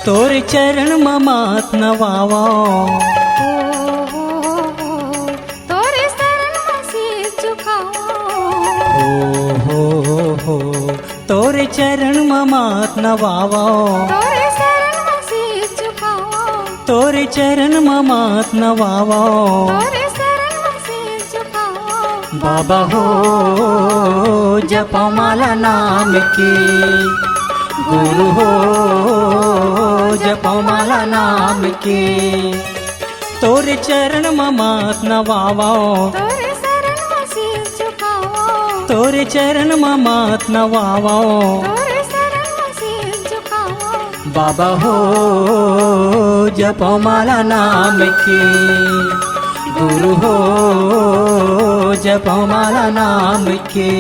तोर चरण ममात नवावा तोरे शरण में शीश झुकाओ हो तोर चरण ममात नवावा तोरे शरण में शीश झुकाओ तोर चरण ममात नवावा तोरे शरण में शीश झुकाओ बाबा हो जपमाला नाम के गुरु हो जपमाला नाम के तोर चरण ममात नवावा तोरे शरण में शीश झुकाओ तोर चरण ममात नवावा तोरे शरण में शीश झुकाओ बाबा हो जपमाला नाम के गुरु हो जपमाला नाम के।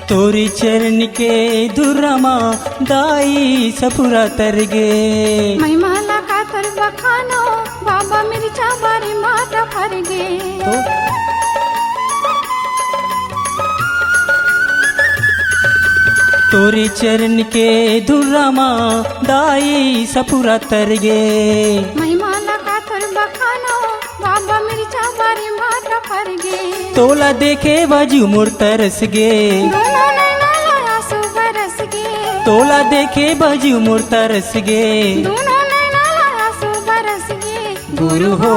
तोरी चरण के दुरमा दाई सपुरा तरगे महिमाला का तर बखानो बाबा मिर्चा बारी माता फरगे तोरी चरण के दुरमा दाई सपुरा तरगे महिमाला का तर बखानो बाबा मिर्चा बारी माता फरगे तोला देखे बाजू मोर तरस गे दोनों नैना लाया सो बरस गे तोला देखे बाजू मोर तरस गे दोनों नैना लाया सो बरस गे गुरु हो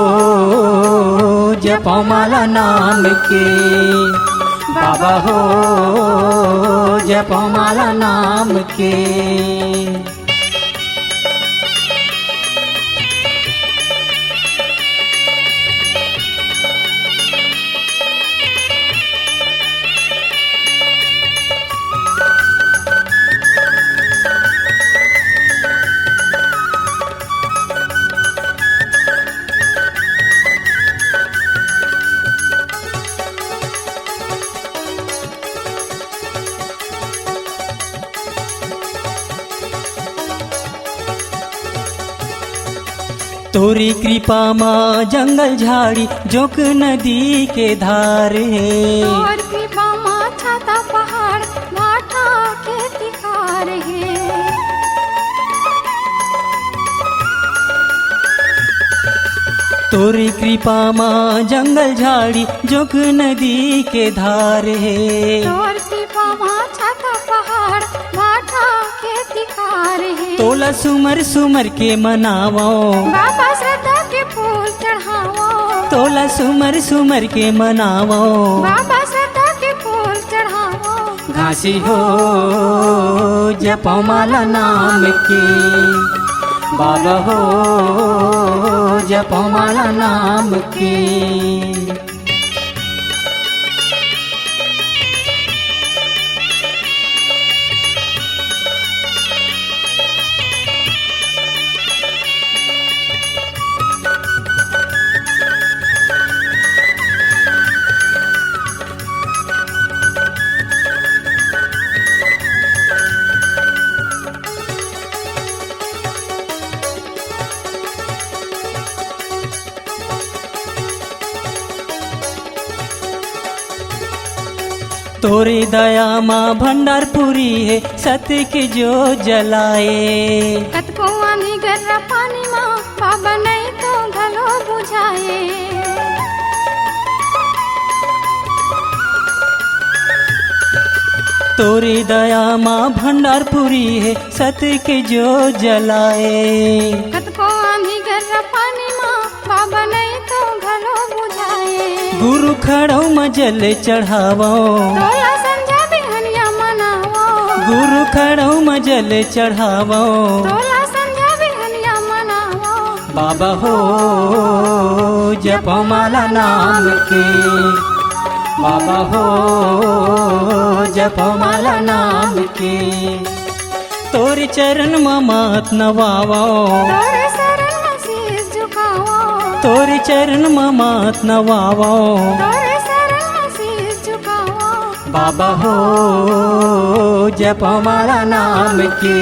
जपमाला नाम के बाबा हो जपमाला नाम के। तोरी कृपा माँ जंगल झाड़ी जोक नदी के धारे तोर कृपा माँ छाता पहाड़ भाटा के तिखार है तोरी कृपा माँ जंगल झाड़ी जोक नदी के धारे तोर कृपा माँ छाता पहाड़ भाटा के तिखार है तोला सुमर सुमर के मनावो बाबा श्रद्धा के फूल चढ़ाओ तोला सुमर सुमर के मनावो बाबा श्रद्धा के फूल चढ़ाओ घासी हो जपमाला नाम के बाबा हो जपमाला नाम के। तोरी दया माँ भंडारपुरी है सत्य की जो जलाए कतको आनी गर्रा पानी माँ बाबा नहीं तो घलो बुझाए तोरी दया माँ भंडारपुरी है सत्य के जो जलाए कतको आनी गर्रा पानी माँ बाबा नहीं तो घलो बुझाए गुरु खड़ो मजल चढ़ावो तोला संजा बिहनिया मनावो गुरु खड़ो मजल चढ़ावो तोला संजा बिहनिया मनावो बाबा हो जपमाला नाम के बाबा हो जपो माला नाम के तोर चरण मत नवावो तोरे शरण में शीश झुकावो तोर चरण मत नवावो तोरे शरण में शीश झुकावो बाबा हो जपो माला नाम के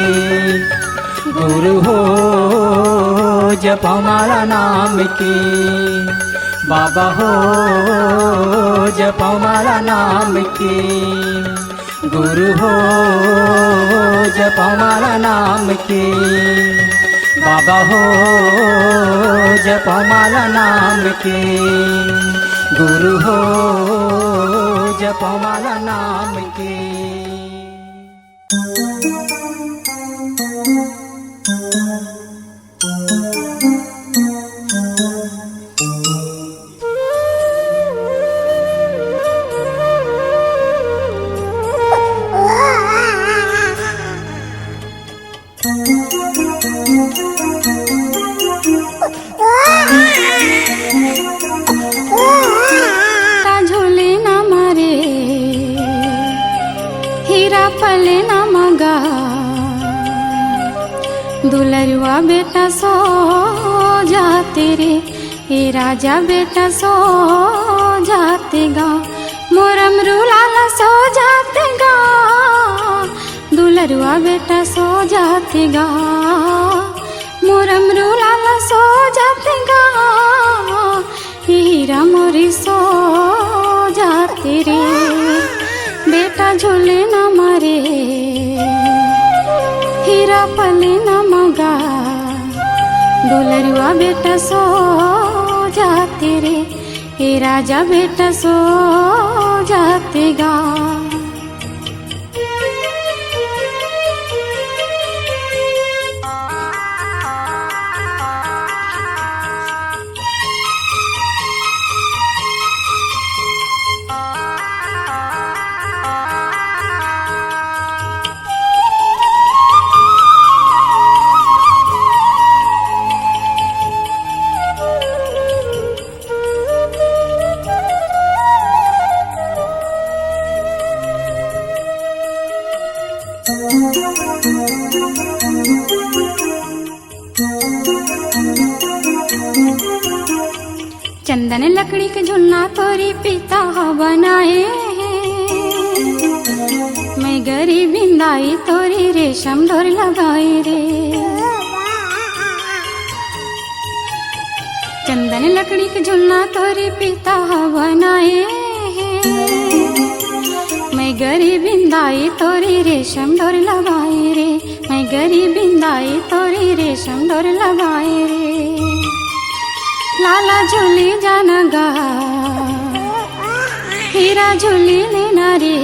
गुरु हो जपो माला नाम के बाबा हो जपो माला नाम के गुरु हो जपो माला नाम के बाबा हो जपो माला नाम के गुरु हो जपो माला नाम के झूले न मारे हीरा पले न मगा दुलरुआ बेटा सो जाते रे हे राजा बेटा सो जाते गा मोरम रूलाला सो जाते गा दुलरुआ बेटा सो जाते गा मोरम रूलाला सो जाते गा हीरा मोरी सो जाते रे बेटा झूले न मारे हीरा पले न मगा दुलरुआ बेटा सो जाते रे हे राजा बेटा सो जाते गा चंदन लकड़ी के झुन्ना तोरी पिता बनाए मैं गरीब बिंदाई तोरी रेशम डोर लगाई रे चंदन लकड़ी के झुन्ना तोरी पिता बनाए मैं गरीब बिंदाई तोरी रेशम डोर लगाई रे मैं गरीब बिंदाई तोरी रेशम डोर लगाई रे लाला झूली जाना गा हीरा झूली लेना रे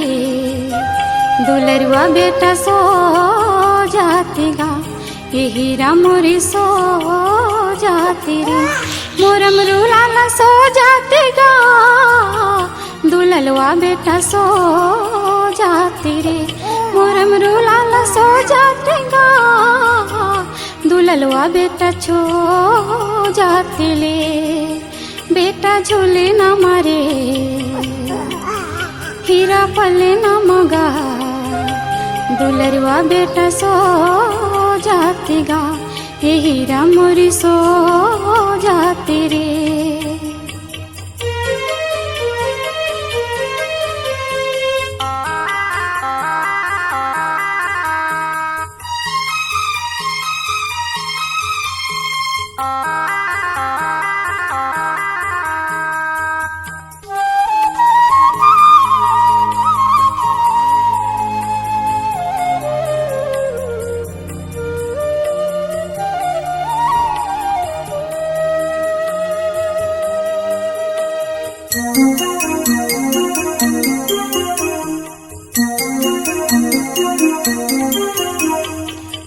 दुलरुआ बेटा सो जाते गा ये हीरा मोरी सो जाते रे मोरम रूलाला सो जाते गा दुलरुआ बेटा सो जाते रे मोरम रूलाला सो जाते गा दुललवा बेटा छो जाते ले बेटा झूले न मारे हीरा पले न मगा दुलरुआ बेटा सो जाते गा हे हीरा मोरी सो जाते रे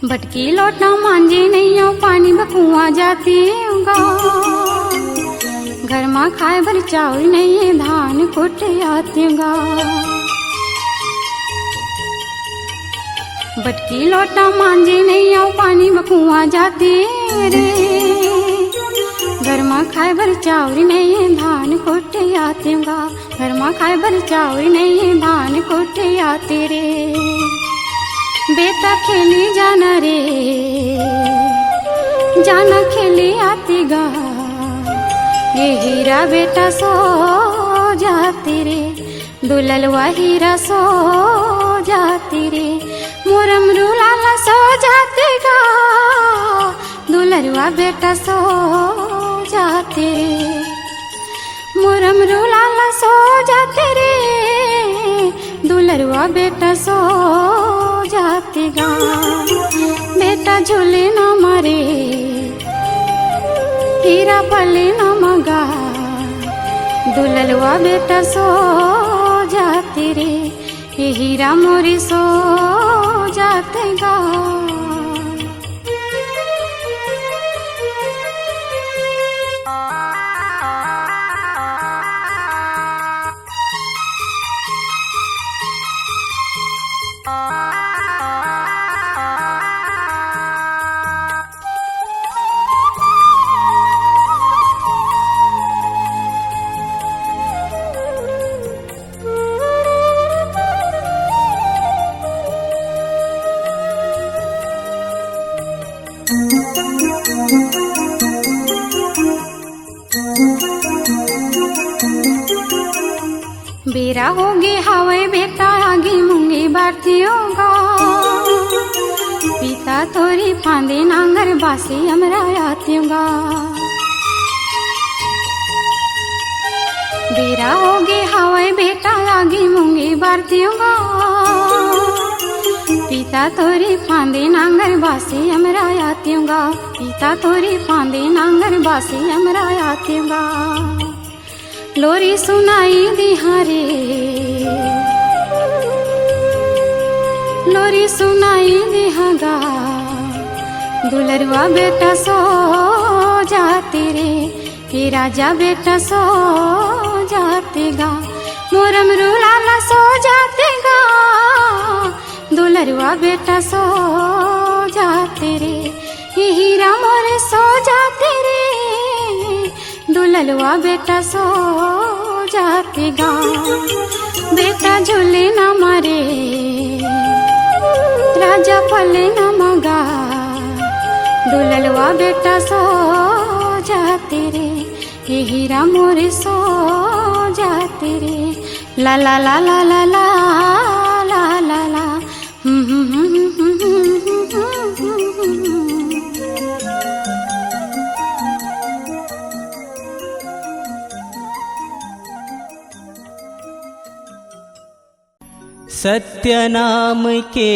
भटकी लोटा मांझे नहीं हो पानी बकुआ जाती होगा घर में खाए भर चावल नहीं है धान कुट आती होगा भटकी लोटा मांझे नहीं हो पानी बकुआ जाती रे घर में खाए भर चावरी नहीं धान कोटे आती गा, घर में खाए भर चावरी नहीं धान कोटे आती रे। बेटा खेली जाना रे, जाना खेली आती गा, ये हीरा बेटा सो जाती रे, दुललवा हीरा सो जाती रे, मोरम रूलाला सो जाती गा, दुललवा बेटा सो जाते रे, मोरम रूलाला सो जाते रे, दुललवा बेटा सो जाते गा। बेटा झूले न मारे, हीरा पले न मगा, दुललवा बेटा सो जाते रे, ये हीरा मोरी सो जाते गा। बेरा होगी हवाई बेटा आगी मूंगी बाटियों गा, पिता तोरी फांदे नांगर बासी हमरा आतियों गा। बेरा होगी हवाई बेटा आगी मूंगी बाटियों गा, पिता तोरी फांदे नांगर बासी हमरा आतियों गा, पिता तोरी फांदे नांगर बासी हमरा आतियों गा। लोरी सुनाई दिहारे, लोरी सुनाई दिहागा, दुलरवा बेटा सो जाते रे, हे राजा बेटा सो जाते गा, मोरम रूलाला सो जाते गा, दुलरवा बेटा सो जाते रे, हे हीरा मोरे सो जाते रे, दुललवा बेटा सो जाते गा। बेटा झूले न मारे, राजा फले न मगा, दुललवा बेटा सो जाते रे, ये हीरा मोरे सो जाते रे। ला ला ला ला ला ला ला ला ला सत्य नाम के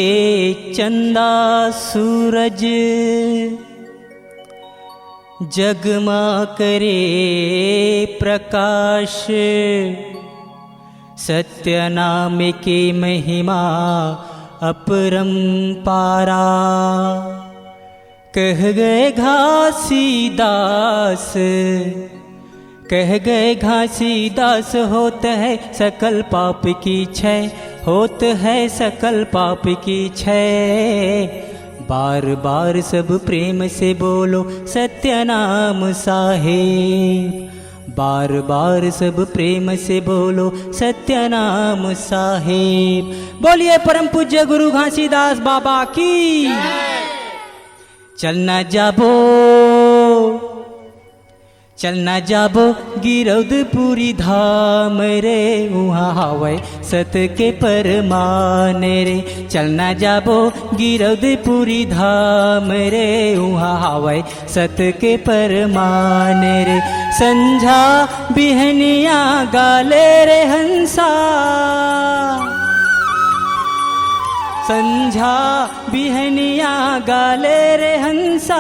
चंदा सूरज, जगमा करे प्रकाश, सत्य नाम के महिमा अपरंपारा, कह गए घासीदास, कह गए घासीदास, होत है सकल पाप की क्षय, होत है सकल पाप की क्षय। बार बार सब प्रेम से बोलो सत्य नाम साहेब, बार बार सब प्रेम से बोलो सत्य नाम साहेब। बोलिए परम पूज्य गुरु घासीदास बाबा की। चलना जाबो, चलना जाबो गिरौदपुरी धाम रे, वहाँ हवै सत के परमान रे। चलना जाबो गिरौदपुरी धाम रे, वहाँ हवै सत के परमान रे। संझा बिहनिया गाले रे हंसा, संझा बिहनिया गाले रे हंसा,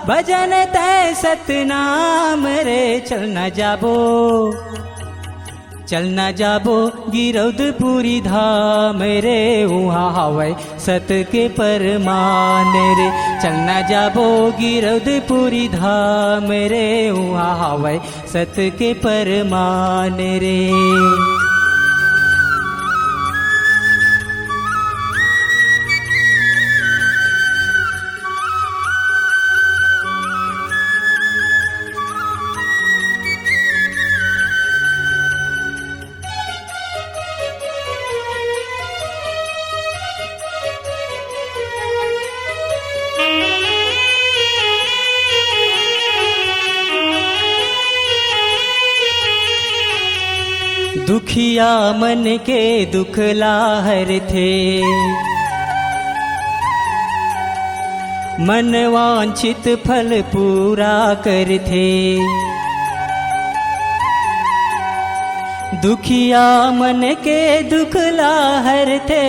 भजन तय सतनाम रे। चलना जाबो, चलना जाबो गिरौदपुरी धाम रे, वहाँ हवै सत के परमान रे। चलना जाबो गिरौदपुरी धाम रे, वहाँ हवै सत के परमान रे। दुखिया मन के दुख लाहर थे, मन वांछित फल पूरा कर थे। दुखिया मन के दुख लाहर थे,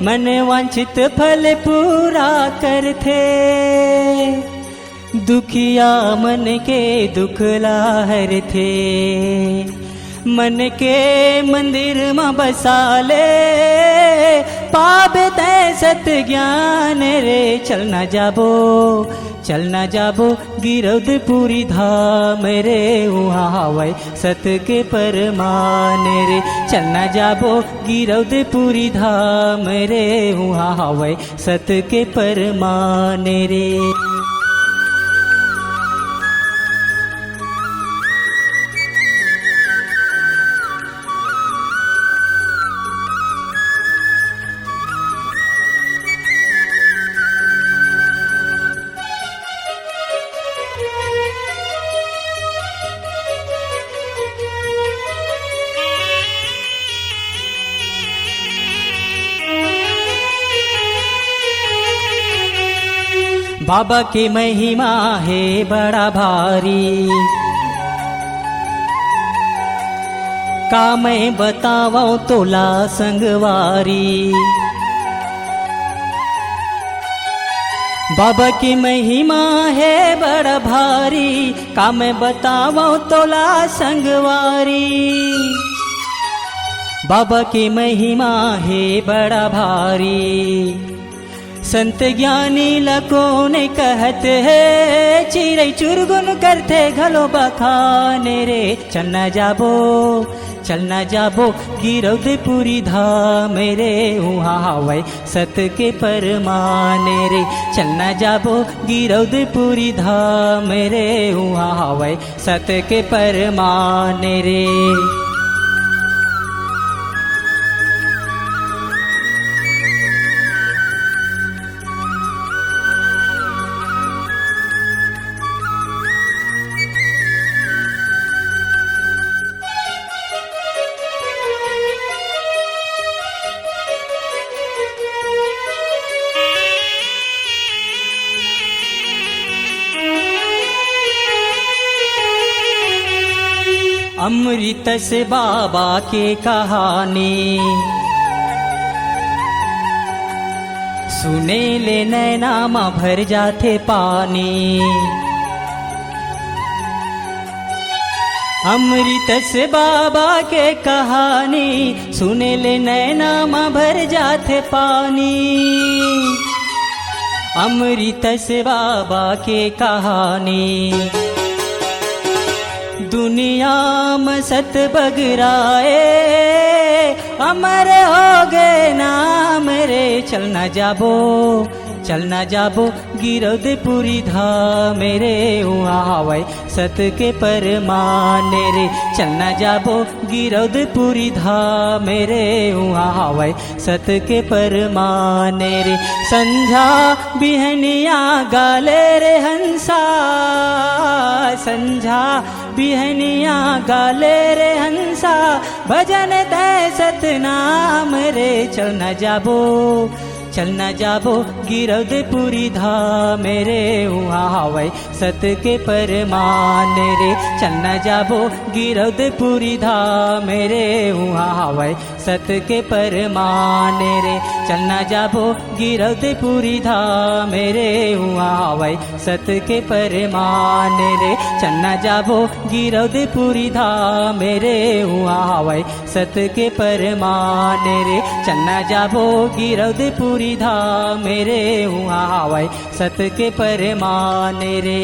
मन वांछित फल पूरा कर थे। दुखिया मन के दुख लाहर थे, मन के मंदिर में बसाले, पावे तै सत ज्ञान रे। चलना जाबो चलना जाबो गिरौदपुरी धाम रे, वहाँ हवै सत के परमान रे। चलना जाबो गिरौदपुरी धाम रे, वहाँ हवै सत के परमान रे। बाबा की महिमा है बड़ा भारी, का मैं बताऊं तोला संगवारी। बाबा की महिमा है बड़ा भारी, का मैं बताऊं तोला संगवारी। बाबा की महिमा है बड़ा भारी, संत ज्ञानी लको ने कहते है, चिरई चुरगुन करते घलो बखाने रे। चलना जाबो गिरौदपुरी धाम रे, वहाँ हवै सत के परमान रे। चलना जाबो गिरौदपुरी धाम रे, वहाँ हवै सत के परमान रे। अमृत से बाबा के कहानी, सुने ले नैना माँ भर जाते पानी। अमृत से बाबा के कहानी, सुने ले नैना माँ भर जाते पानी। अमृत से बाबा के कहानी, दुनिया में सत बगराए, अमर हो गए नाम रे। चलना जाबो गिरौदपुरी धाम रे, वहाँ हवै सत के परमान रे। चलना जाबो गिरौदपुरी धाम रे, वहाँ हवै सत के परमान रे। संझा बिहनिया गाले रे हंसा, संझा बिहनिया गाले रे हंसा, भजन दे सतनाम रे। चलना जाबो गिरौदपुरी धाम रे, वहाँ हवै सत के परमान रे। चलना जाबो गिरौदपुरी धाम रे, वहाँ हवै सत के परमान रे। चलना जाबो गिरौदपुरी धाम रे, वहाँ हवै सत के परमान रे। चलना जाबो गिरौदपुरी धाम रे, वहाँ हवै सत के परमान रे। चलना जाबो गिरौदपुरी धाम रे, वहाँ हवै सत के परमान रे।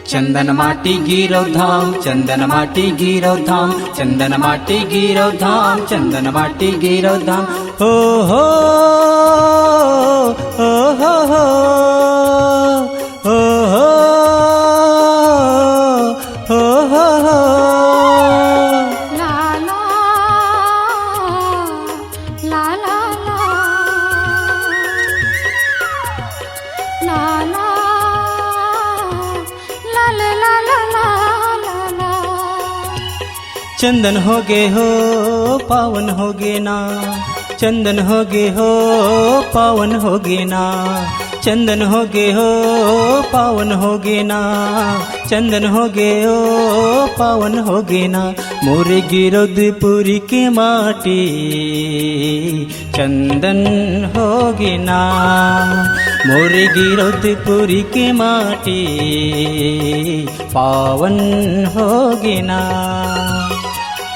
चंदन माटी गिरौ धाम, चंदन माटी गिरौ धाम, चंदन माटी गिरौ धाम, चंदन माटी गिरौ धाम। हो हो हो हो हो हो हो हो हो। ला ला ला ला ला। चंदन होगे हो पावन होगे ना, चंदन होगे हो पावन होगे ना, चंदन होगे हो पावन होगे ना, चंदन होगे हो पावन होगे ना। मोरे गिरदपुरी के माटी चंदन होगे ना, मोरे गिरदपुरी के माटी पावन होगे ना।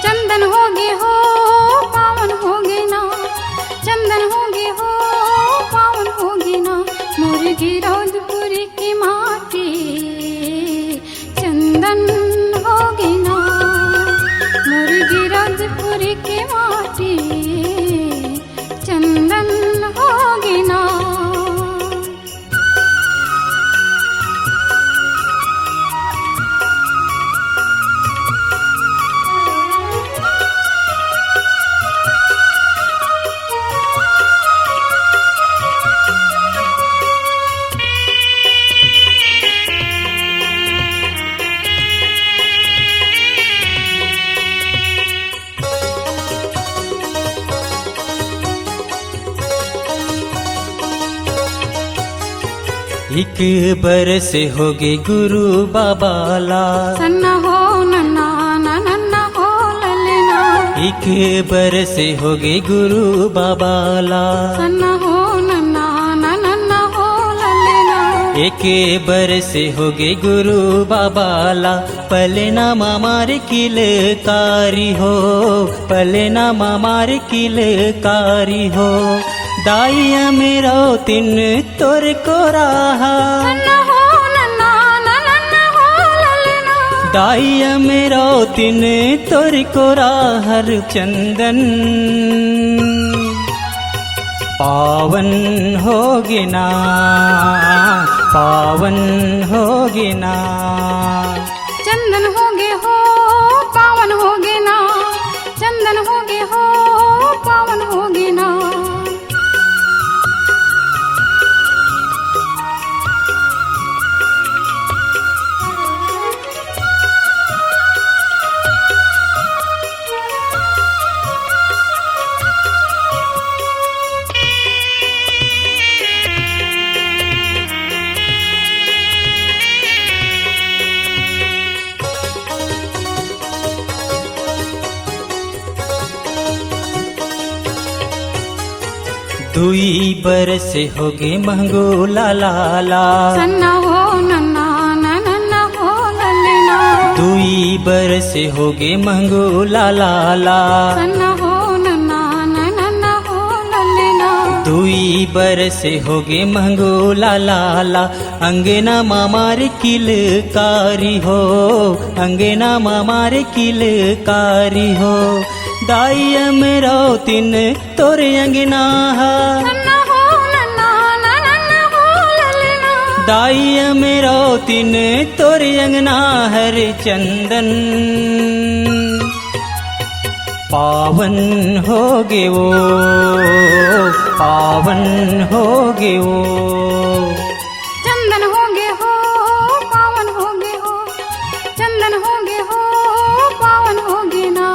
चंदन होगे हो पावन होगे ना, चंदन होगे हो पावन होगे ना। मोर गिरदपुरी की माटी चंदन होगे ना, मोर गिरदपुरी की माटी चंदन होगे ना। एक बरस होगे गुरु बाबाला, सन्ना हो नन्ना नन्ना हो ललना। एक बरस होगे गुरु बाबाला, सन्ना हो नन्ना नन्ना हो ललना। एक बरस होगे गुरु बाबाला। पले ना मामार किलकारी हो, पले ना मामार किलकारी हो। दाइया मेरो तिन तोर को राहा, सन्ना हो नन्ना नन्ना हो ललना। दाइया मेरो तिन तोर को राहर चंदन पावन होगे ना, पावन होगे ना। चंदन होगे हो पावन होगे ना, चंदन होगे हो पावन होगे ना। दुई बरस होगे महंगो लाला, सन्ना हो नन्ना नन्ना हो ललना। दुई बरस होगे महंगो लाला, सन्ना हो नन्ना नन्ना हो ललना। दुई बरस होगे महंगो लाला। अंगना मामार किलकारी हो, अंगना मामार किलकारी हो। दाइया मेरो तिन तोर अंगना हा, सन्ना हो नन्ना नन्ना हो ललना। दाइया मेरो तिन तोर अंगना हर चंदन पावन होगे वो, पावन होगे वो। चंदन होगे हो पावन होगे हो, चंदन होगे हो पावन होगे ना।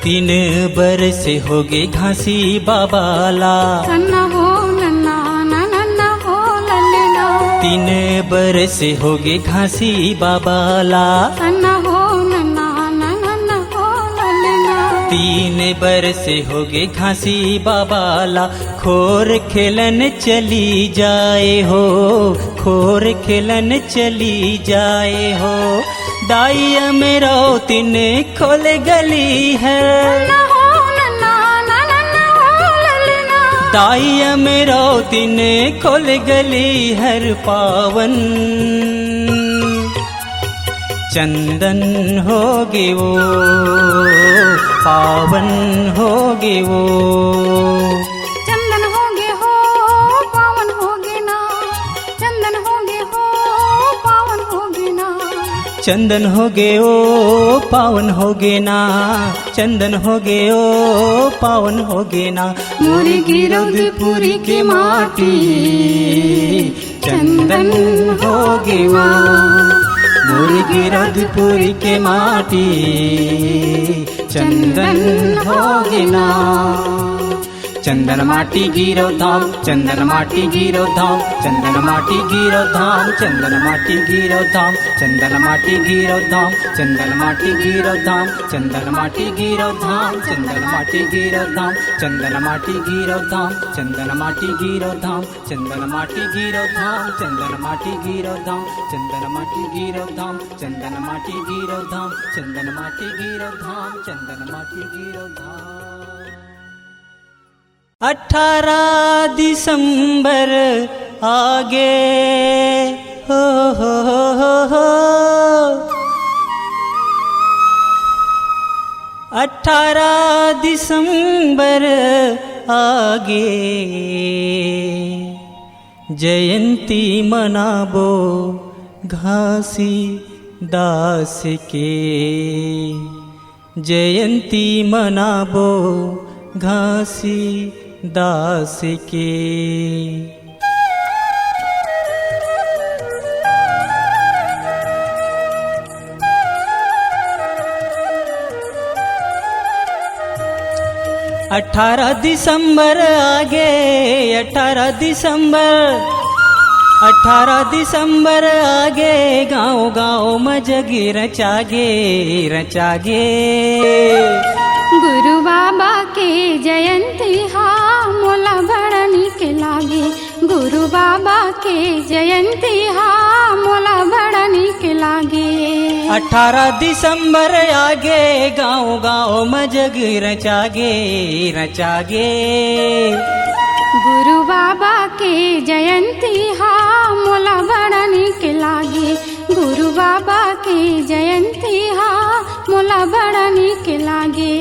तीन बरस होगे घासी बाबाला, सन्ना हो नन्ना नन्ना हो ललना। तीन बरस होगे घासी बाबाला, सन्ना हो नन्ना नन्ना हो ललना। तीन बरस होगे घासी बाबाला। खोर खेलन चली जाए हो, खोर खेलन चली जाए हो। दाइया मेरो तिन खोल गली है, सन्ना हो नन्ना नन्ना हो ललना। दाइया मेरो तिन खोल गली हर पावन चंदन होगे वो, पावन होगे वो। चंदन होगे हो पावन होगे ना, चंदन होगे हो पावन होगे ना। चंदन होगे ओ पावन होगे ना, चंदन होगे ओ पावन होगे ना। मोरी गिरौदपुरी की माटी चंदन होगे वो। मोरी गिरौदपुरी के माटी चंदन होगे ना। चंदन माटी गिरो धाम, चंदन माटी गिरो धाम, चंदन माटी गिरो धाम, चंदन माटी गिरो धाम, चंदन माटी गिरो धाम, चंदन माटी गिरो धाम, चंदन माटी गिरो धाम, चंदन माटी गिरो धाम, चंदन माटी गिरो धाम, चंदन माटी गिरो धाम, चंदन माटी गिरो धाम, चंदन माटी गिरो धाम, चंदन माटी गिरो धाम, चंदन माटी गिरो धाम, चंदन माटी गिरो धाम, चंदन माटी गिरो धाम। 18 दिसंबर आगे हो 18 दिसंबर आगे जयंती मनाबो घासी दास के। जयंती मनाबो घासी दास के। 18 दिसंबर आगे 18 दिसंबर 18 दिसंबर आगे गाँव गाँव मजगी रचागे रचागे। गुरु बाबा के जयंती हा मोला बड़ा निक लागे। गुरु बाबा के जयंती हा मोला बड़ा निक लागे। 18 दिसंबर आगे गाँव गाँव मजग रचागे रचागे। गुरु बाबा के जयंती हा मोला बड़ा निक लागे। गुरु बाबा के जयंती हा मोला बड़ा निक लागे।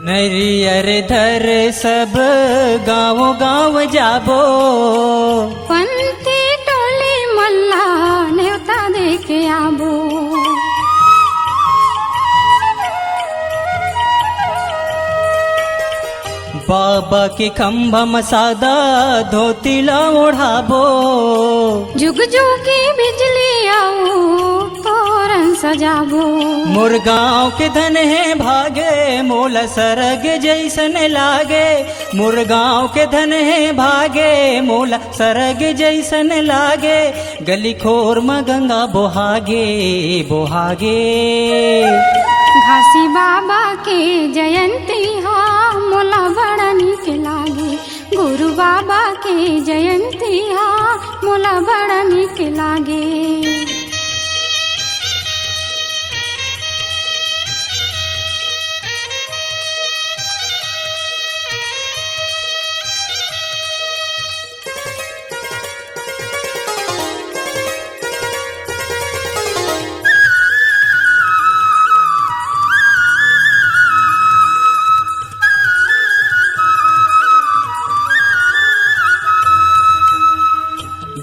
नरियर धर सब गाँव गाँव जाबो। पंथी टोली मल्ला न्योता दे के आबो। बाबा के खम्भा मसादा धोतीला ओढ़ाबो। जुग जुगी बिजली आओ तोरण सजाबो। मोर गाँव के धन है भागे मोला सरग जैसन लागे। मोर गाँव के धन है भागे मोला सरग जैसन लागे। गली खोर में गंगा बोहागे बोहागे। घासी बाबा के जयंती हा मोला बड़ा निक लागे। गुरु बाबा के जयंती हा मोला बड़ा निक लागे।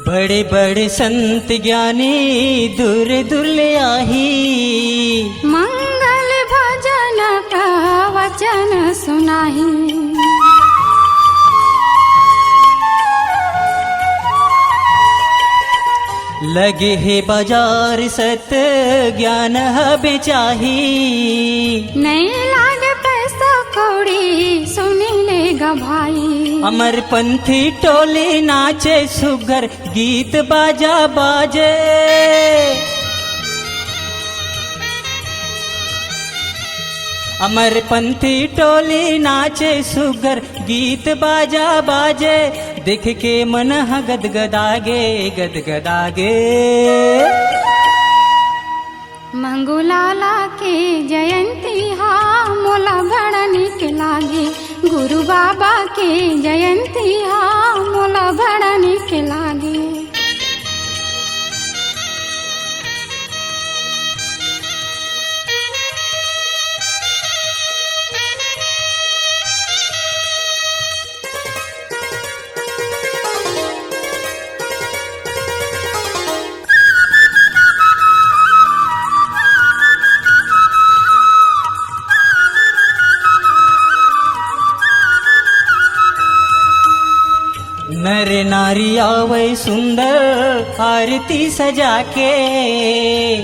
बड़े बड़े संत ज्ञानी दूर दूर आही। मंगल भजन का वचन सुनाही। लगे है बाजार सत ज्ञान बेचाही। नहीं लागे पैसा कौड़ी सुनी लेगा भाई। अमर पंथी टोली नाचे सुगर गीत बाजा बाजे। अमरपंथी टोली नाचे सुगर गीत बाजा बाजे देख के मन गदगदागे गदगदागे। मंगूलाला के जयंती हा मोला बड़ा निक लागे, गुरु बाबा के जयंती हा मोला बड़ा निक लागे। नर नारी आवे सुंदर आरती सजा के,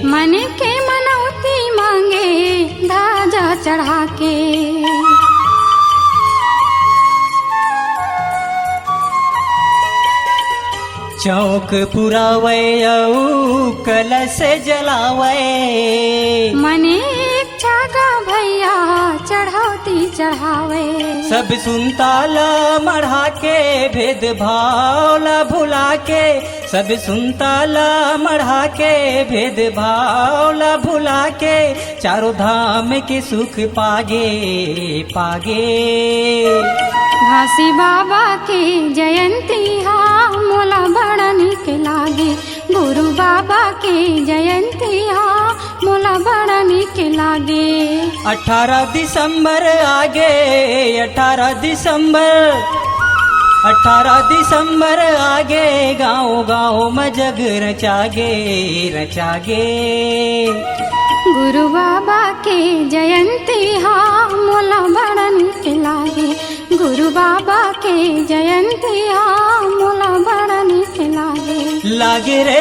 मन के मनौती मांगे ध्वजा चढ़ा के। चौक पुरावे औ कलश जलावे, मने इच्छा का भैया चढ़ौती चढ़ावे। सब सुनताला मढ़ा के भेद भावला भुला के, सब सुनताला मढ़ा के भेद भावला भुला के, चारों धाम के सुख पागे पागे। घासी बाबा की जयंती हा मोला बड़ा निक लागे, गुरु बाबा की जयंती हा मोला बड़ा निक लागे। 18 दिसंबर आगे 18 दिसंबर 18 दिसंबर आगे, गाँव गाँव में जग रचागे रचागे। गुरु बाबा के जयंती हा मोला बड़ा निक लागे, गुरु बाबा के जयंती हा मोला बड़ा निक लागे। लागे रे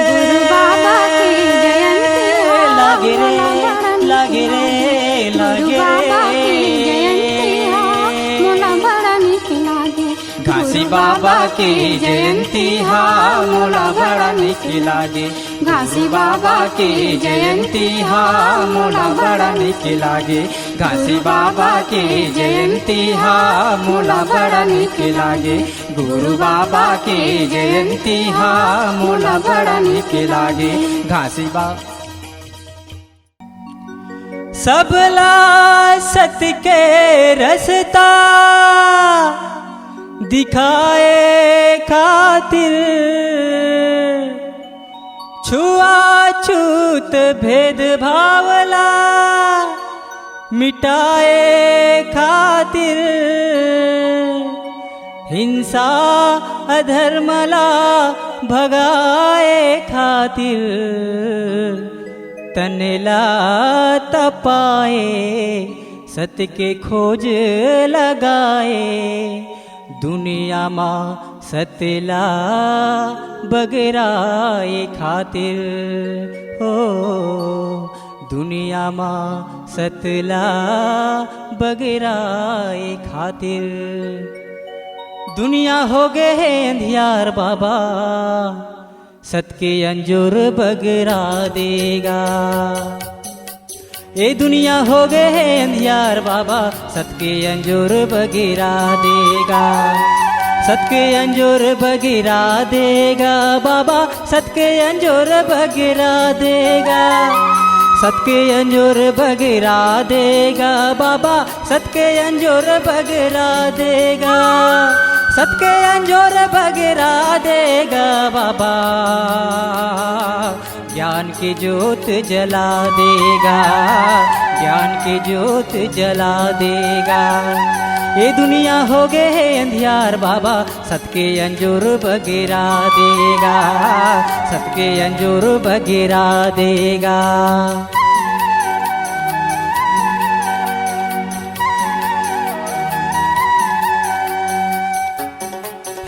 गुरु बाबा के जयंती हा लागे रे मोला बड़ा निक लागे रे गुरु लागे बाबा के जयंती हा मोला बड़ा निक लागे। घासी बाबा की जयंती हा मोला बड़ा निक लागे, घासी बाबा की जयंती हा मोला बड़ा निक लागे, घासी बाबा की जयंती हा मोला बड़ा निक लागे, गुरु बाबा की जयंती हा मोला बड़ा निक लागे। घासी बाबा सबला सत के रसता दिखाए खातिर, छुआछूत भेद भावला मिटाए खातिर, हिंसा अधर्मला भगाए खातिर, तनला तपाए सत के खोज लगाए, दुनिया माँ सतला बगराए खातिर हो, दुनिया माँ सतला बगराए खातिर। दुनिया हो गए है अंधियार बाबा, सत के अंजूर बगरा देगा। ये दुनिया हो गए है अंधियार बाबा, सत के अंजूर बगिरा देगा, सत के अंजूर बगिरा देगा बाबा, सत के अंजूर बगिरा देगा, सत के अंजूर बगिरा देगा बाबा, सत के अंजूर बगिरा देगा, सत के अंजूर बगिरा देगा बाबा, ज्ञान की ज्योत जला देगा, ज्ञान की ज्योत जला देगा। ये दुनिया हो गए है अंधियार बाबा, सत के अंजूर बगिरा देगा, सत के अंजूर बगिरा देगा।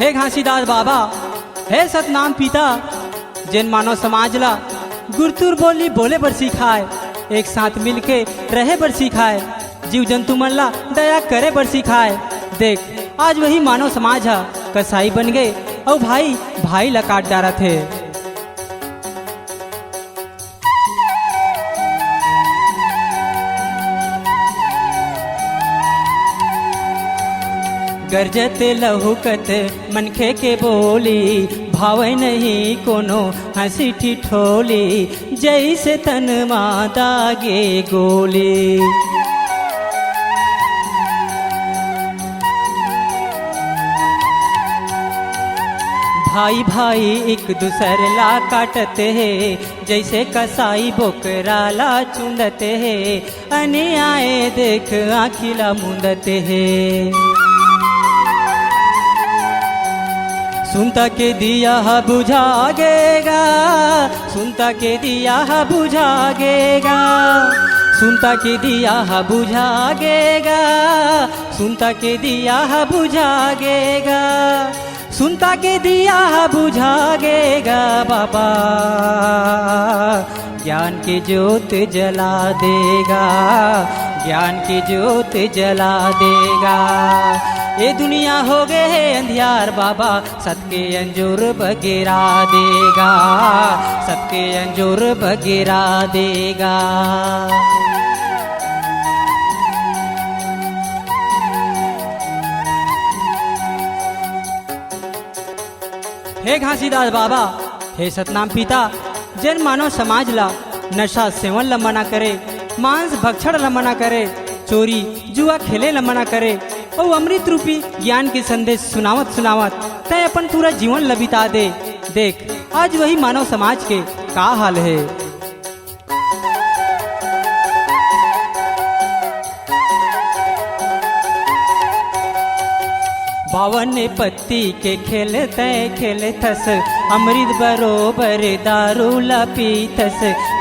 हे घासीदास बाबा, हे सतनाम पिता, जिन मानव समाज ला गुरतुर बोली बोले बर सिखाए, एक साथ मिलके रहे बर सिखाए, जीव जंतु मन ला दया करे बर सिखाए। देख आज वही मानव समाज हा कसाई बन गए और भाई भाई ला काट डारा थे। गरजत लहुकत मनखे के बोली, भावे नहीं कोनो हंसी ठिठोली, जैसे तन माँ दागे गोली। भाई भाई एक दूसर ला काटते है, जैसे कसाई बोकरा ला चुंदते है, अन्याय देख आखिला मुंदते है। सुनता के दिया बुझागेगा, सुनता के दिया बुझागेगा, सुनता के दिया बुझागेगा, सुनता के दिया बुझागेगा, सुनता के दिया बुझागेगा बाबा, ज्ञान की ज्योत जला देगा, ज्ञान की ज्योत जला देगा। ये दुनिया हो गए है अंधियार बाबा, सबके अंजूर बगेरा देगा, सबके अंजूर बगेरा देगा। हे घासीदास बाबा, हे सतनाम पिता, जन मानव समाज ला नशा सेवन ला मना करे, मांस भक्षण ला मना करे, चोरी जुआ खेले ला मना करे, और अमृत रूपी ज्ञान के संदेश सुनावत सुनावत तय अपन पूरा जीवन ला बिता दे। देख आज वही मानव समाज के का हाल है। बावन पत्ती के खेलते खेलथस, अमृत बरोबर दारू ला पीथस,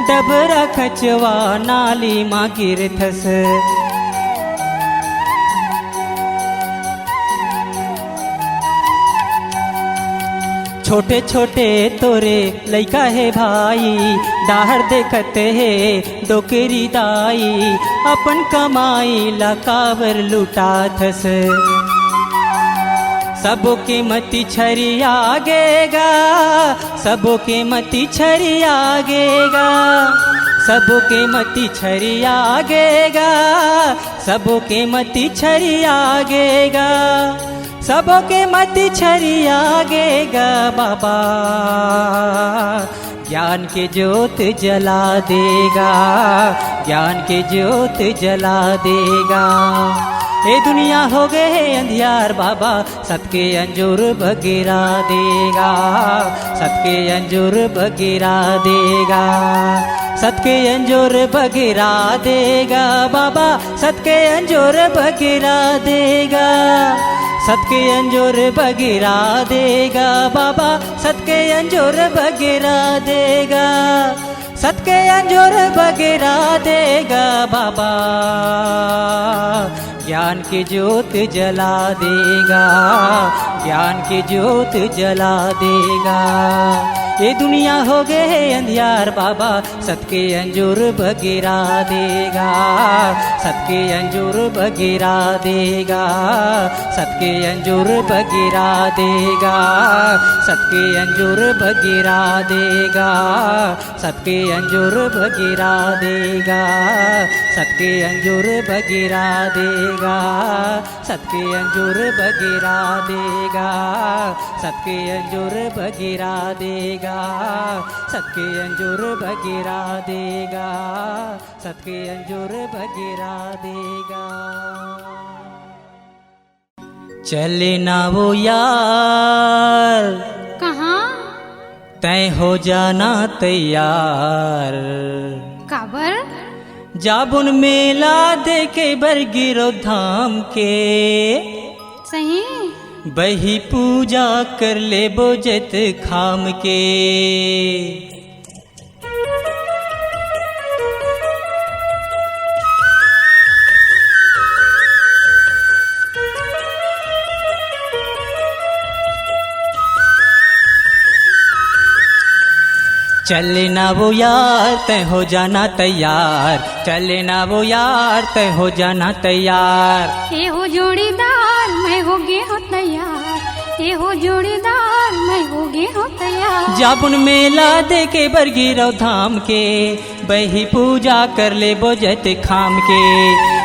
डबरा खचवा नाली माँ गिरथस। छोटे छोटे तोरे लइका है भाई, दाहर देखते है डोकरी दाई, अपन कमाई ला कावर लुटाथस। सबो के मती छरियागेगा, सबो के मती छरियागेगा, सबो के मती छरियागेगा, सबो के मती छरियागेगा, सबो के मती छरियागेगा बाबा, ज्ञान के ज्योत जला देगा, ज्ञान के ज्योत जला देगा। ये दुनिया हो गए है अंधियार बाबा, सबके अंजूर बगेरा देगा, सबके अंजूर बगेरा देगा, सबके अंजूर बगेरा देगा बाबा, सबके अंजूर बगेरा देगा, सबके अंजूर बगेरा देगा बाबा, सबके अंजूर बगेरा देगा, सबके अंजूर बगेरा देगा बाबा, ज्ञान की ज्योत जला देगा, ज्ञान की ज्योत जला देगा। ये दुनिया हो गए है अंधियार बाबा, सबके अंजूर बगेरा देगा, सबके अंजूर बगेरा देगा, सबके अंजूर बगेरा देगा, सबके अंजूर बगेरा देगा, सबके अंजूर बगेरा देगा, सबके अंजूर बगेरा देगा, सबके अंजूर बगेरा देगा, सबके अंजूर बगेरा देगा, सबके अंजूर बगेरा देगा, सबके अंजूर बगेरा देगा। चले ना वो यार, कहाँ? तय हो जाना तैयार, काबर? जाबुन मेला देखे बरगिरो धाम के, सही बही पूजा कर ले बोजत खाम के। चले ना वो यार तय हो जाना तैयार, चले ना वो यार तय हो जाना तैयार। ये हो जोड़ीदार मैं हो गे हो तैयार, ये हो जोड़ीदार मैं हो गे हो तैयार। जाबुन मेला देखे बरगिरो धाम के, बही पूजा कर ले बोजत खाम के।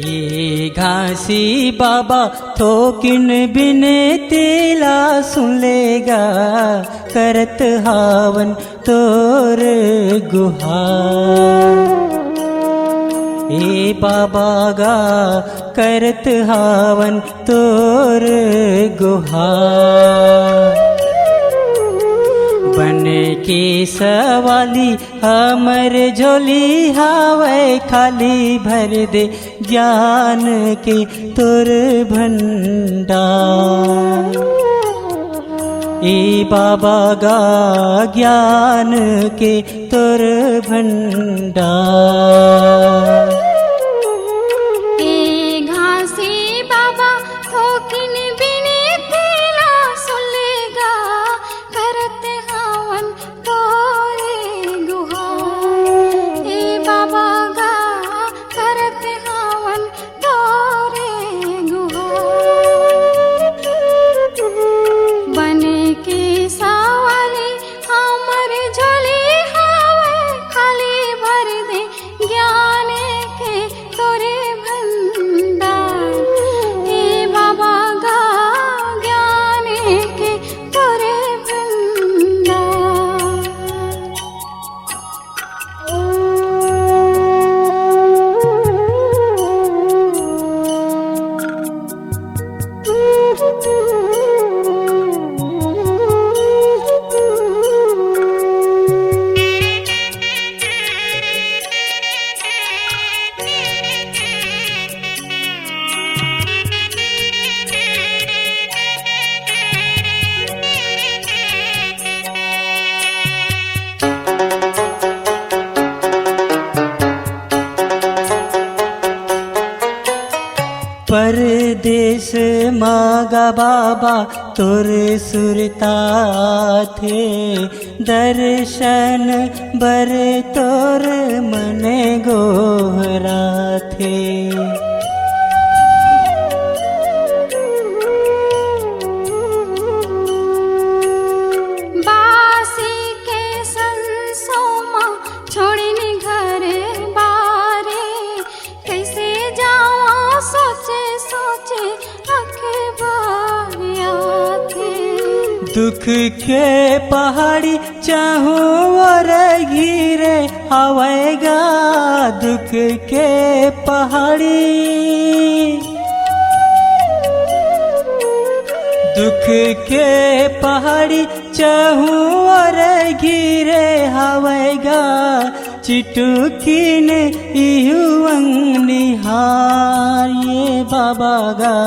ये घासी बाबा थोकिन बिन तेला सुन लेगा करत हावन तोर गुहार। ए बाबा गा करत हावन तोर गुहार। बन के सवाली हमर झोली हावे खाली भर दे ज्ञान के तोर भंडार। ए बाबा गा ज्ञान के तोर भंडार। ए घासी बाबा थोकिन बिने तेला सुन लेगा करत हावन तोरे गुहार। ए बाबा गा करत हावन तोरे गुहार। बन के सवाली हमर झोली हावे खाली भर दे ज्ञान के तोरे भंडार। ए बाबा गा ज्ञान के तोरे परदेश मागा बाबा तोर सुरता थे दर्शन बर तोर मन गोहरा थे। बासी के संसोमा छोड़ने घर बारे कैसे जावा सोचे सोचे अखबारिया थे। दुख के पहाड़ी चाहूं और घिरे आवेगा दुख के पहाड़ी। दुख के पहाड़ी चाहूं और घिरे हवेगा चिटुकी ने इहुअंग निहार। ये बाबा गा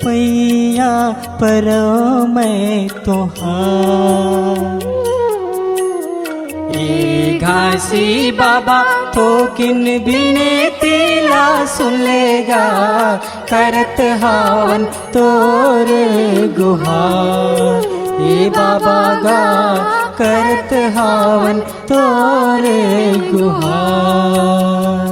पैया परो मैं तोहार। ये घासी बाबा थोकिन बिने तेला सुन लेगा करत हावन तोर गुहार। ये बाबा गा करत हावन तोर गुहार।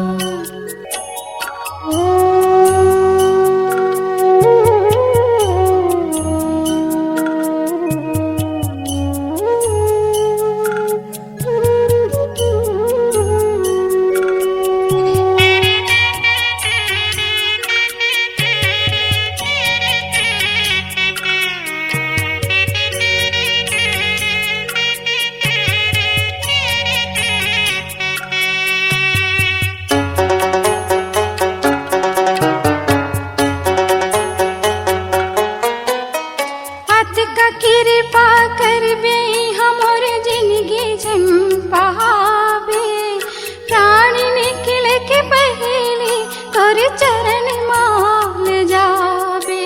कृपा करबे हमर जिंदगी जन पहावे प्राण निकल के पहले तोर चरण माल जाबे।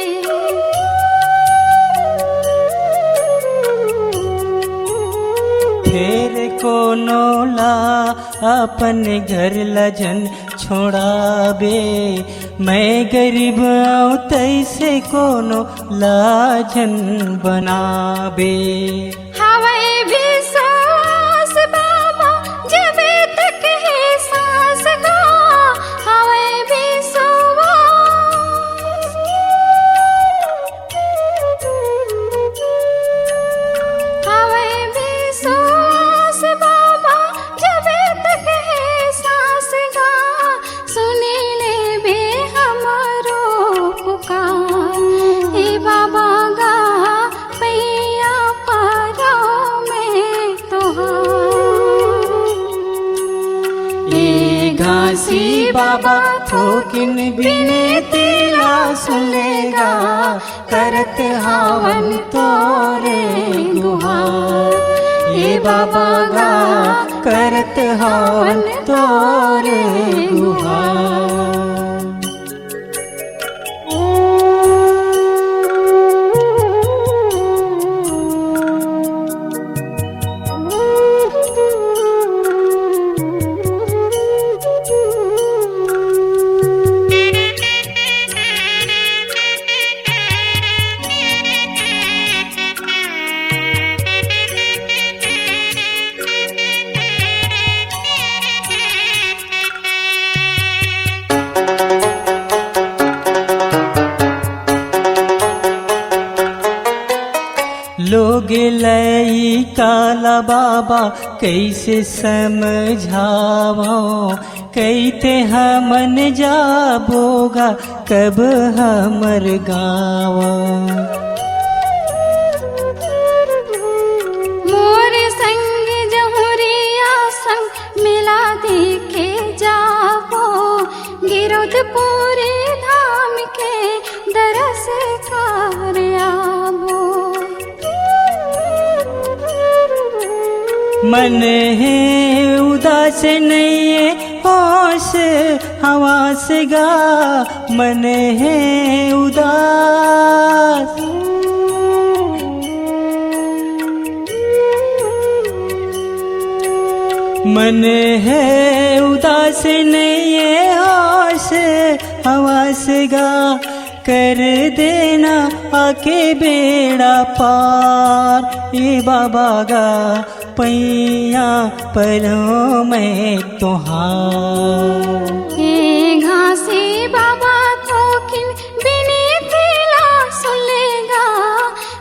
फेर कोनो ला अपन घर लजन छोड़ाबे मैं गरीब आऊं तैसे कोनो लाजन बनाबे। हवे भी सांस बाबा जबे तक है सांस गा हवे भी हवे भी सांस बाबा जबे तक है सांस गा सुनी ले बे बाबा थोकिन बिनती ला सुनेगा, करत हावन तोरे गुहार। हे बाबा गा करत हावन तोरे गुहार। लोग लई काला बाबा कैसे समझावो, कैते हमन जाबोगा कब हमर गाँव। मोर संग जहुरिया संग मिला देखे जाबो, गिरधपुरी धाम के दरस कर आबो। मन है उदास नहीं है होश हवास गा, मन है उदास मन है उदास नहीं है होश हवास गा, कर देना आके बेड़ा पार। ये बाबा गा पैया परों में तुहार। हे घासी बाबा थोकिन बिनती ला सुनेगा,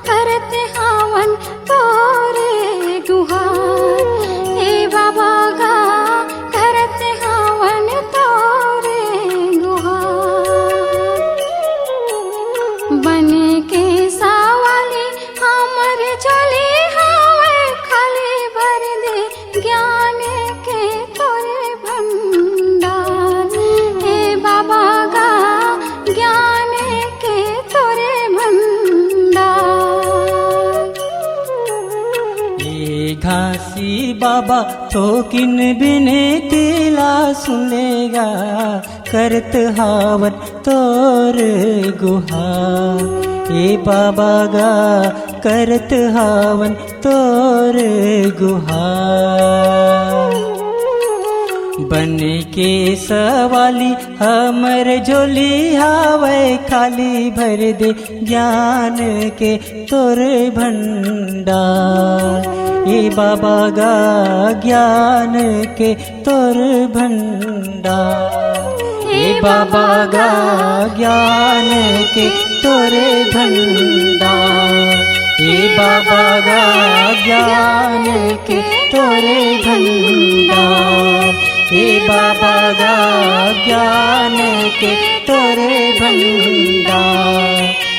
करत हावन तोरे गुहार। हे बाबा गा करत हावन तोरे गुहार। बन के सावाली हमर झोली हावे, खाली भर दे ज्ञान के तोरे भंडार। हे बाबा गा ज्ञान के तोरे भंडार। ये घासी बाबा थोकिन बिनती ला सुनेगा, करत हावन तोर गुहार। ये बाबा गा करत हावन तोर गुहार। बन के सवाली हमर झोली हावे, खाली भर दे ज्ञान के तोर भंडार। ये बाबा गा ज्ञान के तोर भंडार। ये बाबा गा ज्ञान के तोरे भंडार। ये बाबा गा ज्ञान के तोरे भंडार। हे बाबा गा ज्ञान के तोरे भंडार।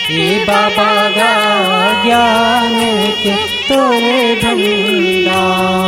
हे बाबा गा ज्ञान के तोरे भंडार।